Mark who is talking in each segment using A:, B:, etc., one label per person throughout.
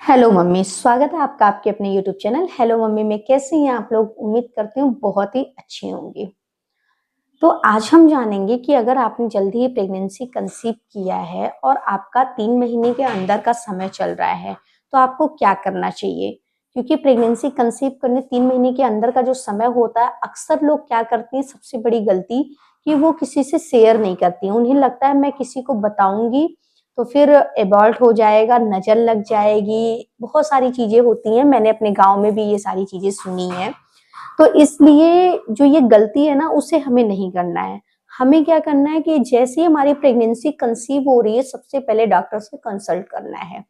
A: Hello mummy, स्वागत है आपका आपके अपने यूट्यूब चैनल हेलो मम्मी में। कैसे हैं आप लोग? उम्मीद करती हूँ बहुत ही अच्छी होंगी। तो आज हम जानेंगे कि अगर आपने जल्दी ही प्रेगनेंसी कंसीव किया है और आपका 3 महीने के अंदर का समय चल रहा है तो आपको क्या करना चाहिए। क्योंकि प्रेगनेंसी कंसीव करने 3 महीने के अंदर का जो समय होता है, अक्सर लोग क्या करती हैं, सबसे बड़ी गलती कि वो किसी से शेयर नहीं करती। उन्हें लगता है मैं किसी को बताऊंगी तो फिर एबॉर्ट हो जाएगा, नजर लग जाएगी, बहुत सारी चीजें होती हैं। मैंने अपने गांव में भी ये सारी चीजें सुनी हैं। तो इसलिए जो ये गलती है ना, उसे हमें नहीं करना है। हमें क्या करना है कि जैसे ही हमारी प्रेगनेंसी कंसीव हो रही है, सबसे पहले डॉक्टर से कंसल्ट करना है।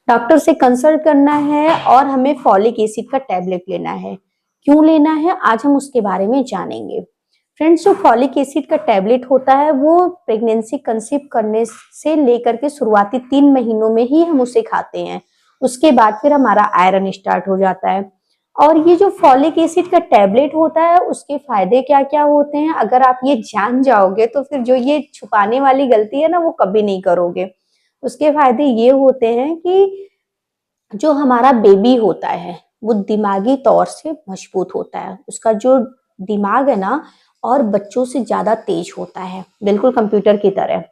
A: डॉक्टर से कंसल्ट करना है और हमें फॉलिक एसिड का टैबलेट लेना है। क्यों लेना है, आज हम उसके बारे में जानेंगे। फ्रेंड्स, जो फॉलिक एसिड का टैबलेट होता है वो प्रेगनेंसी कंसीव करने से लेकर के शुरुआती 3 महीनों में ही हम उसे खाते हैं। उसके बाद फिर हमारा आयरन स्टार्ट हो जाता है। और ये जो फॉलिक एसिड का टैबलेट होता है, उसके फायदे क्या क्या होते हैं, अगर आप ये जान जाओगे तो फिर जो ये छुपाने वाली गलती है ना, वो कभी नहीं करोगे। उसके फायदे ये होते हैं कि जो हमारा बेबी होता है वो दिमागी तौर से मजबूत होता है। उसका जो दिमाग है ना, और बच्चों से ज्यादा तेज होता है, बिल्कुल कंप्यूटर की तरह।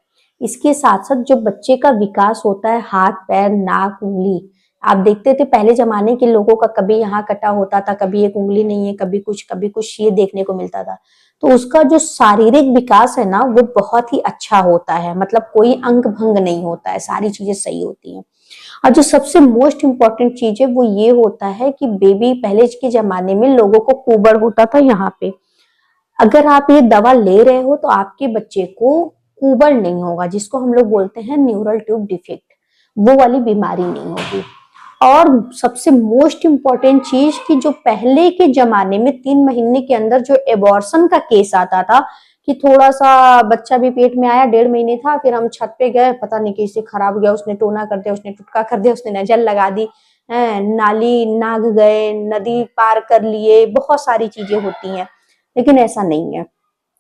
A: इसके साथ साथ जो बच्चे का विकास होता है, हाथ पैर नाक उंगली, आप देखते थे पहले जमाने के लोगों का कभी यहाँ कटा होता था, कभी एक उंगली नहीं है, कभी कुछ ये देखने को मिलता था। तो उसका जो शारीरिक विकास है ना, वो बहुत ही अच्छा होता है। मतलब कोई अंग भंग नहीं होता है, सारी चीजें सही होती हैं। और जो सबसे मोस्ट इम्पोर्टेंट चीज है वो ये होता है कि बेबी, पहले के जमाने में लोगों को कुबड़ होता था यहाँ पे। अगर आप ये दवा ले रहे हो तो आपके बच्चे को कुबड़ नहीं होगा, जिसको हम लोग बोलते हैं न्यूरल ट्यूब डिफेक्ट, वो वाली बीमारी नहीं होगी। और सबसे मोस्ट इम्पोर्टेंट चीज कि जो पहले के जमाने में 3 महीने के अंदर जो एबॉर्शन का केस आता था, कि थोड़ा सा बच्चा भी पेट में आया, 1.5 महीने था, फिर हम छत पे गए, पता नहीं कैसे खराब हो गया, उसने टोना कर दिया, उसने टुटका कर दिया, उसने नजर लगा दी, नाली नाग गए, नदी पार कर लिए, बहुत सारी चीजें होती हैं। लेकिन ऐसा नहीं है।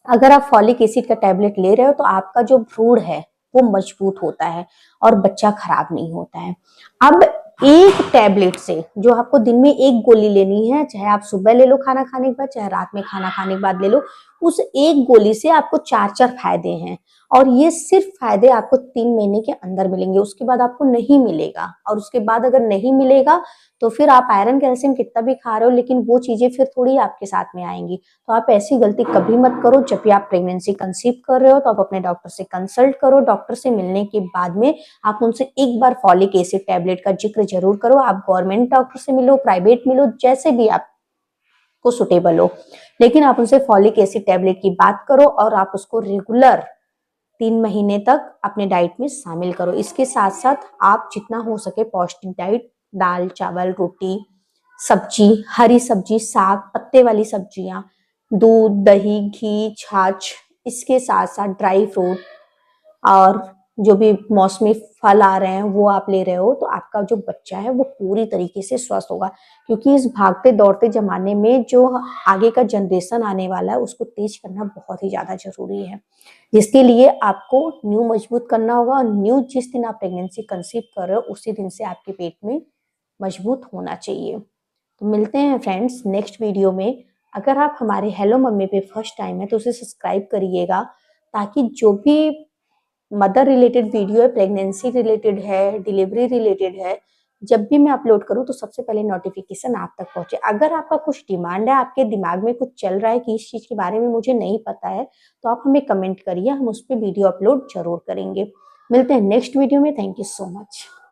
A: अगर आप फॉलिक एसिड का टैबलेट ले रहे हो तो आपका जो भ्रूण है वो मजबूत होता है और बच्चा खराब नहीं होता है। अब एक टैबलेट से, जो आपको दिन में एक गोली लेनी है, चाहे आप सुबह ले लो खाना खाने के बाद, चाहे रात में खाना खाने के बाद ले लो, उस एक गोली से आपको चार चार फायदे हैं। और ये सिर्फ फायदे आपको 3 महीने के अंदर मिलेंगे, उसके बाद आपको नहीं मिलेगा। और उसके बाद अगर नहीं मिलेगा तो फिर आप आयरन कैल्शियम कितना भी खा रहे हो, लेकिन वो चीजें फिर थोड़ी आपके साथ में आएंगी। तो आप ऐसी गलती कभी मत करो। जब भी आप प्रेगनेंसी कंसीव कर रहे हो तो आप अपने डॉक्टर से कंसल्ट करो। डॉक्टर से मिलने के बाद में आप उनसे एक बार फॉलिक एसिड टैबलेट का जिक्र जरूर करो। आप गवर्नमेंट डॉक्टर से मिलो, प्राइवेट मिलो, जैसे भी आपको सुटेबल हो, लेकिन आप उनसे फॉलिक एसिड टैबलेट की बात करो और आप उसको रेगुलर 3 महीने तक अपने डाइट में शामिल करो। इसके साथ साथ आप जितना हो सके पौष्टिक डाइट, दाल चावल रोटी सब्जी, हरी सब्जी, साग, पत्ते वाली सब्जियां, दूध दही घी छाछ, इसके साथ साथ ड्राई फ्रूट और जो भी मौसमी फल आ रहे हैं वो आप ले रहे हो, तो आपका जो बच्चा है वो पूरी तरीके से स्वस्थ होगा। क्योंकि इस भागते दौड़ते जमाने में जो आगे का जनरेशन आने वाला है, उसको तेज करना बहुत ही ज्यादा जरूरी है। जिसके लिए आपको न्यू मजबूत करना होगा। और न्यू जिस दिन आप प्रेगनेंसी कंसीव कर रहे हो, उसी दिन से आपके पेट में मजबूत होना चाहिए। तो मिलते हैं फ्रेंड्स नेक्स्ट वीडियो में। अगर आप हमारे हेलो मम्मी पे फर्स्ट टाइम है तो उसे सब्सक्राइब करिएगा, ताकि जो भी मदर रिलेटेड वीडियो है, प्रेगनेंसी रिलेटेड है, डिलीवरी रिलेटेड है, जब भी मैं अपलोड करूं तो सबसे पहले नोटिफिकेशन आप तक पहुंचे। अगर आपका कुछ डिमांड है, आपके दिमाग में कुछ चल रहा है कि इस चीज के बारे में मुझे नहीं पता है, तो आप हमें कमेंट करिए, हम उस पर वीडियो अपलोड जरूर करेंगे। मिलते हैं नेक्स्ट वीडियो में। Thank you so much.